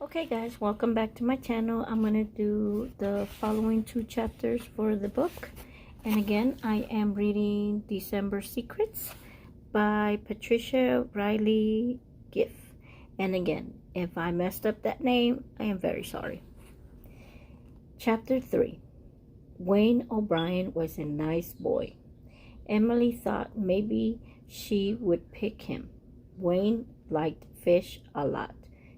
Okay guys, welcome back to my channel. I'm going to do the following 2 chapters for the book. And again, I am reading December Secrets by Patricia Riley Giff. And again, if I messed up that name, I am very sorry. Chapter 3. Wayne O'Brien was a nice boy. Emily thought maybe she would pick him. Wayne liked fish a lot.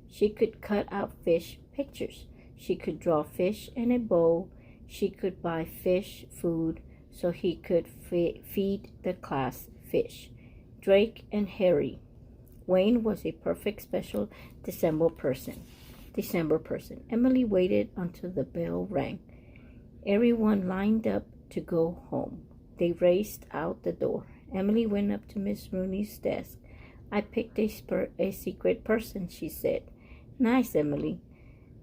She could cut out fish pictures. She could draw fish in a bowl. She could buy fish food so he could feed the class fish. Drake and Harry. Wayne was a perfect special December person. Emily waited until the bell rang. Everyone lined up to go home. They raced out the door. Emily went up to Miss Rooney's desk. I picked a secret person, she said. Nice, Emily,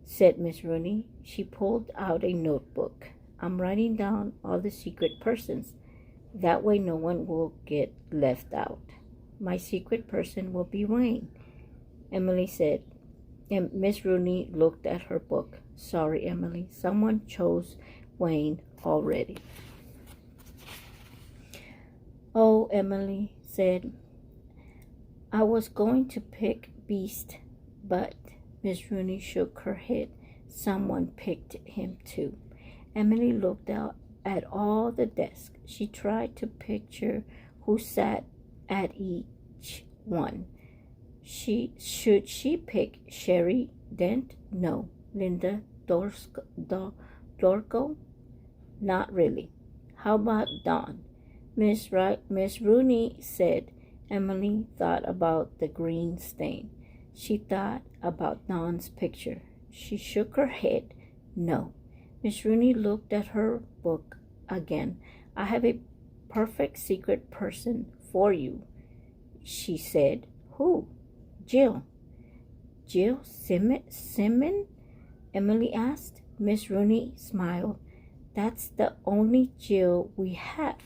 said Miss Rooney. She pulled out a notebook. I'm writing down all the secret persons. That way no one will get left out. My secret person will be Wayne, Emily said. And Miss Rooney looked at her book. Sorry, Emily, someone chose Wayne already. Oh, Emily said, I was going to pick Beast, but Miss Rooney shook her head. Someone picked him too. Emily looked out at all the desks. She tried to picture who sat at each one. Should she pick Sherry Dent? No. Linda Dorgo? Not really. How about Dawn? Miss Rooney said. Emily thought about the green stain. She thought about Dawn's picture. She shook her head. No. Miss Rooney looked at her book again. I have a perfect secret person for you, she said. Who? Jill. Jill Simon? Emily asked. Miss Rooney smiled. That's the only Jill we have.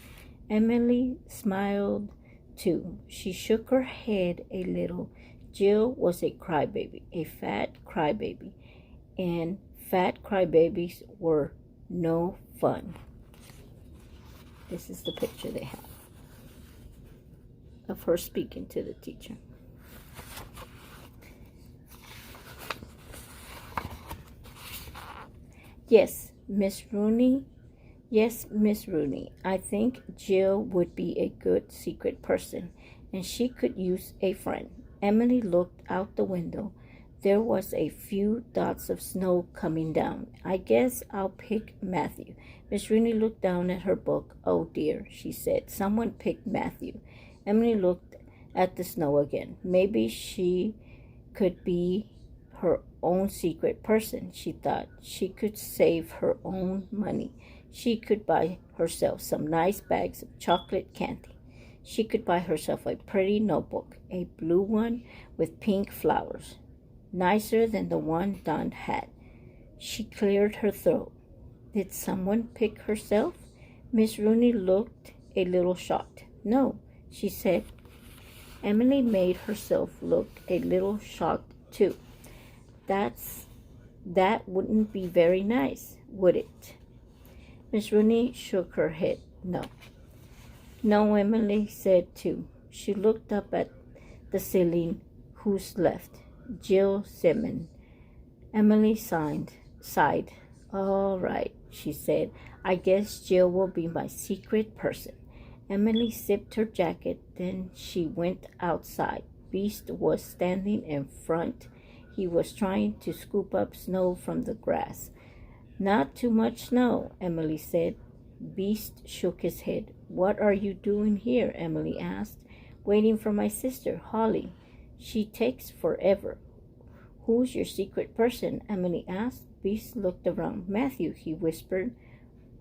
Emily smiled too. She shook her head a little. Jill was a crybaby, a fat crybaby, and fat crybabies were no fun. This is the picture they have of her speaking to the teacher. Yes, Miss Rooney. Yes, Miss Rooney. I think Jill would be a good secret person, and she could use a friend. Emily looked out the window. There was a few dots of snow coming down. I guess I'll pick Matthew. Miss Rooney looked down at her book. Oh dear, she said. Someone picked Matthew. Emily looked at the snow again. Maybe she could be her own secret person, she thought. She could save her own money. She could buy herself some nice bags of chocolate candy. She could buy herself a pretty notebook, a blue one with pink flowers, nicer than the one Dawn had. She cleared her throat. Did someone pick herself? Miss Rooney looked a little shocked. No, she said. Emily made herself look a little shocked too. That wouldn't be very nice, would it? Miss Rooney shook her head. No. No, Emily said too. She looked up at the ceiling. Who's left? Jill Simon. Emily sighed. All right, she said. I guess Jill will be my secret person. Emily zipped her jacket. Then she went outside. Beast was standing in front. He was trying to scoop up snow from the grass. Not too much snow, Emily said. Beast shook his head. What are you doing here? Emily asked. Waiting for my sister, Holly. She takes forever. Who's your secret person? Emily asked. Beast looked around. Matthew, he whispered.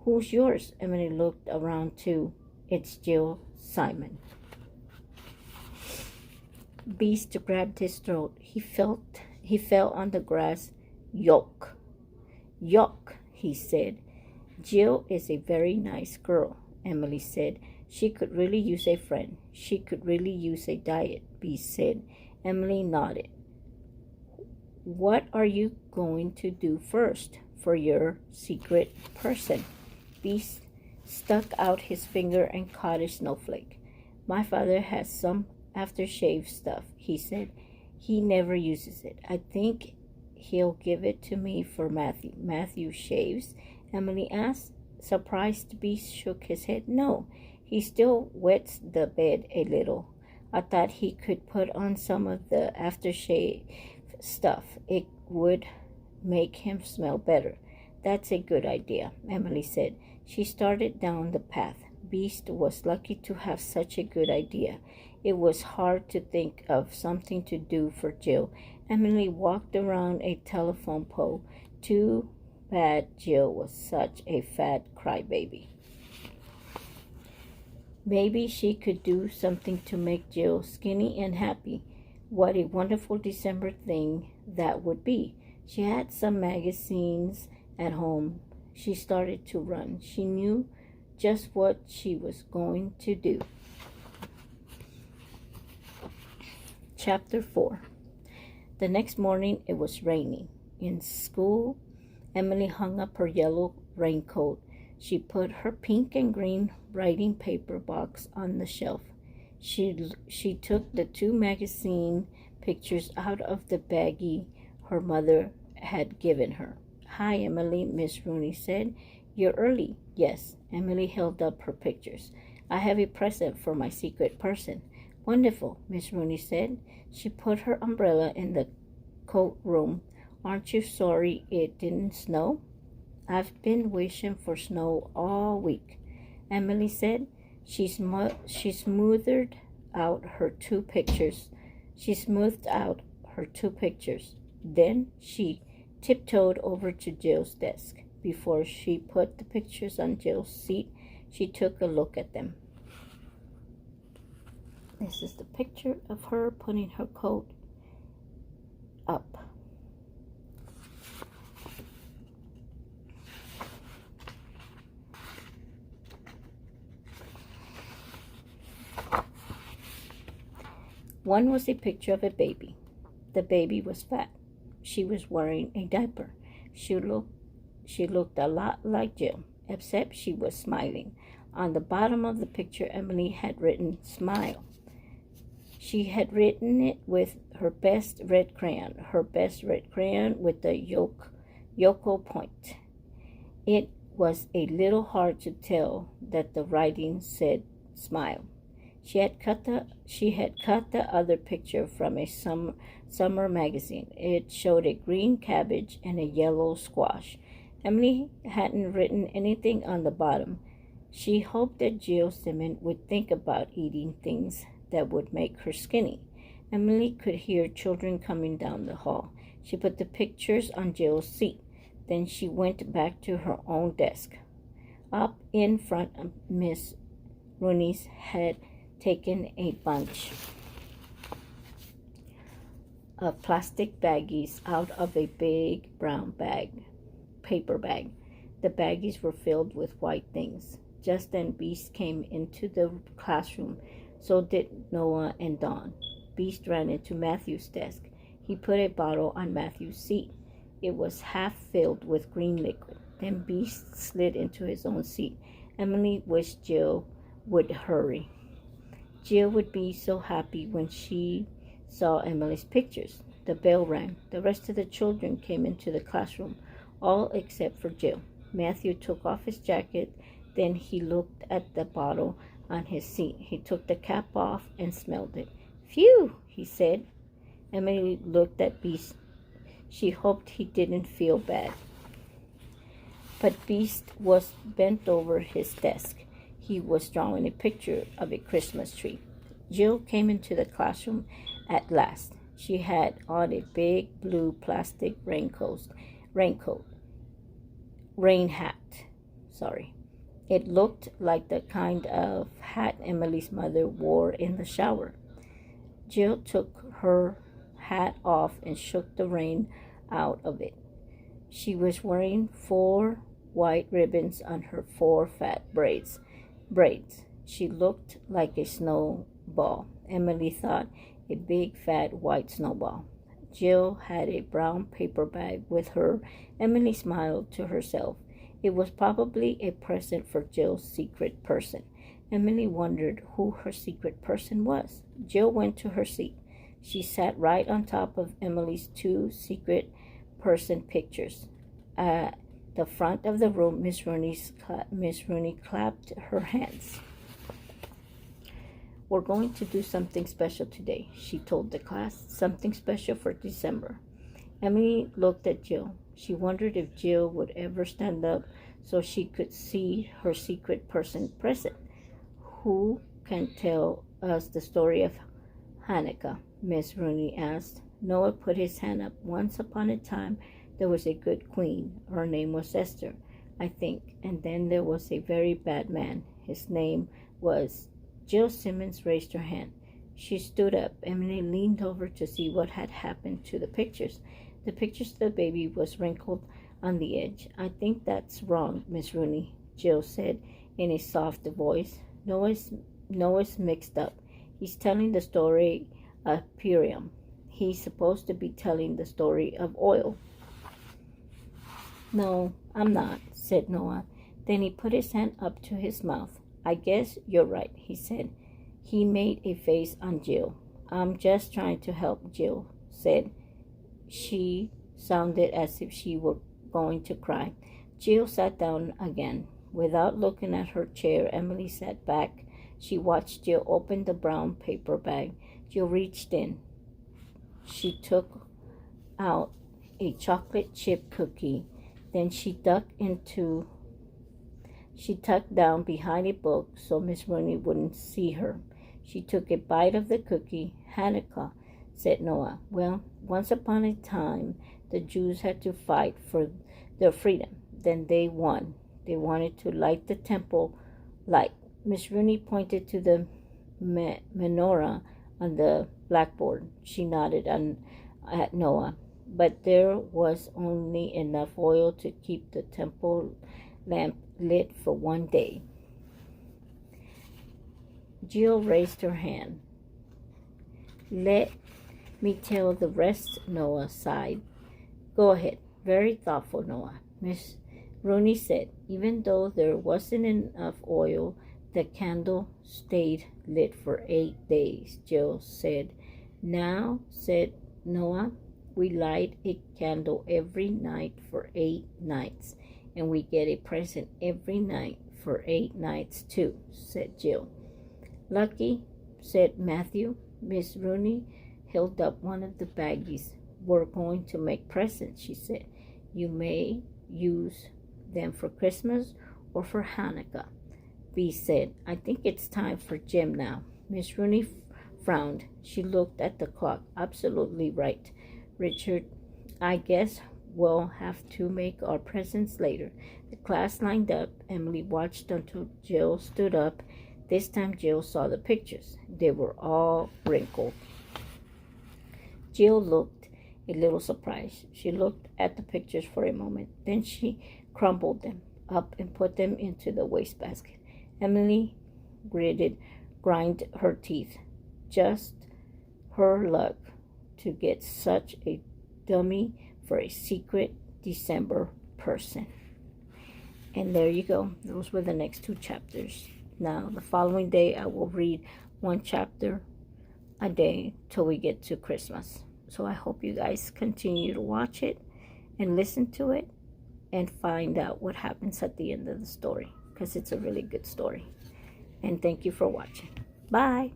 Who's yours? Emily looked around too. It's Jill Simon. Beast grabbed his throat. He fell on the grass. Yuck. Yuck, he said. Jill is a very nice girl, Emily said. She could really use a friend. She could really use a diet, Beast said. Emily nodded. What are you going to do first for your secret person? Beast stuck out his finger and caught a snowflake. My father has some aftershave stuff, he said. He never uses it. I think he'll give it to me for Matthew. Matthew shaves? Emily asked. Surprised, Beast shook his head. No, he still wets the bed a little. I thought he could put on some of the aftershave stuff. It would make him smell better. That's a good idea, Emily said. She started down the path. Beast was lucky to have such a good idea. It was hard to think of something to do for Jill. Emily walked around a telephone pole. Too bad Jill was such a fat crybaby. Maybe she could do something to make Jill skinny and happy. What a wonderful December thing that would be. She had some magazines at home. She started to run. She knew just what she was going to do. Chapter 4. The next morning it was raining. In school, Emily hung up her yellow raincoat. She put her pink and green writing paper box on the shelf. She took the 2 magazine pictures out of the baggie her mother had given her. Hi, Emily, Miss Rooney said. You're early. Yes. Emily held up her pictures. I have a present for my secret person. Wonderful, Miss Rooney said. She put her umbrella in the coat room. Aren't you sorry it didn't snow? I've been wishing for snow all week, Emily said. She smoothed out her 2 pictures. Then she tiptoed over to Jill's desk. Before she put the pictures on Jill's seat, she took a look at them. This is the picture of her putting her coat up. One was a picture of a baby. The baby was fat. She was wearing a diaper. She looked a lot like Jill, except she was smiling. On the bottom of the picture, Emily had written, Smile. She had written it with her best red crayon with the Yoko point. It was a little hard to tell that the writing said Smile. She had cut the other picture from a summer magazine. It showed a green cabbage and a yellow squash. Emily hadn't written anything on the bottom. She hoped that Jill Simmons would think about eating things that would make her skinny. Emily could hear children coming down the hall. She put the pictures on Jill's seat. Then she went back to her own desk. Up in front, Miss Rooney's had taken a bunch of plastic baggies out of a big brown paper bag. The baggies were filled with white things. Just then Beast came into the classroom. So did Noah and Dawn. Beast ran into Matthew's desk. He put a bottle on Matthew's seat. It was half filled with green liquid. Then Beast slid into his own seat. Emily wished Jill would hurry. Jill would be so happy when she saw Emily's pictures. The bell rang. The rest of the children came into the classroom, all except for Jill. Matthew took off his jacket. Then he looked at the bottle on his seat. He took the cap off and smelled it. Phew, he said. Emily looked at Beast. She hoped he didn't feel bad. But Beast was bent over his desk. He was drawing a picture of a Christmas tree. Jill came into the classroom at last. She had on a big blue plastic rain hat. It looked like the kind of hat Emily's mother wore in the shower. Jill took her hat off and shook the rain out of it. She was wearing 4 white ribbons on her 4 fat braids. She looked like a snowball. Emily thought, a big fat white snowball. Jill had a brown paper bag with her. Emily smiled to herself. It was probably a present for Jill's secret person. Emily wondered who her secret person was. Jill went to her seat. She sat right on top of Emily's two secret person pictures. At the front of the room, Miss Rooney clapped her hands. "We're going to do something special today," she told the class. "Something special for December." Emily looked at Jill. She wondered if Jill would ever stand up so she could see her secret person present. "Who can tell us the story of Hanukkah?" Miss Rooney asked. Noah put his hand up. "Once upon a time, there was a good queen. Her name was Esther, I think. And then there was a very bad man. His name was—" Jill Simmons raised her hand. She stood up. Emily leaned over to see what had happened to the pictures. The pictures of the baby was wrinkled on the edge. "I think that's wrong, Miss Rooney," Jill said in a soft voice. Noah's mixed up. He's telling the story of Purim. He's supposed to be telling the story of oil." "No, I'm not," said Noah. Then he put his hand up to his mouth. "I guess you're right," he said. He made a face on Jill. "I'm just trying to help," Jill said. She sounded as if she were going to cry. Jill sat down again. Without looking at her chair, Emily sat back. She watched Jill open the brown paper bag. Jill reached in. She took out a chocolate chip cookie. Then she tucked down behind a book so Miss Rooney wouldn't see her. She took a bite of the cookie. "Hanukkah," said Noah. "Well, once upon a time, the Jews had to fight for their freedom. Then they won. They wanted to light the temple light." Miss Rooney pointed to the menorah on the blackboard. She nodded at Noah. "But there was only enough oil to keep the temple lamp lit for one day." Jill raised her hand. "Let me tell the rest," Noah sighed. "Go ahead." "Very thoughtful, Noah," Miss Rooney said. "Even though there wasn't enough oil, the candle stayed lit for 8 days, Jill said. "Now," said Noah, "we light a candle every night for 8 nights, and we get a present every night for 8 nights too," said Jill. "Lucky," said Matthew. Miss Rooney held up one of the baggies. "We're going to make presents," she said. "You may use them for Christmas or for Hanukkah." Bea said, "I think it's time for gym now." Miss Rooney frowned. She looked at the clock. "Absolutely right, Richard. I guess we'll have to make our presents later." The class lined up. Emily watched until Jill stood up. This time Jill saw the pictures. They were all wrinkled. Jill looked a little surprised. She looked at the pictures for a moment. Then she crumpled them up and put them into the wastebasket. Emily grind her teeth. Just her luck to get such a dummy for a secret December person. And there you go. Those were the next 2 chapters. Now, the following day, I will read 1 chapter a day till we get to Christmas. So I hope you guys continue to watch it and listen to it and find out what happens at the end of the story, because it's a really good story. And thank you for watching. Bye.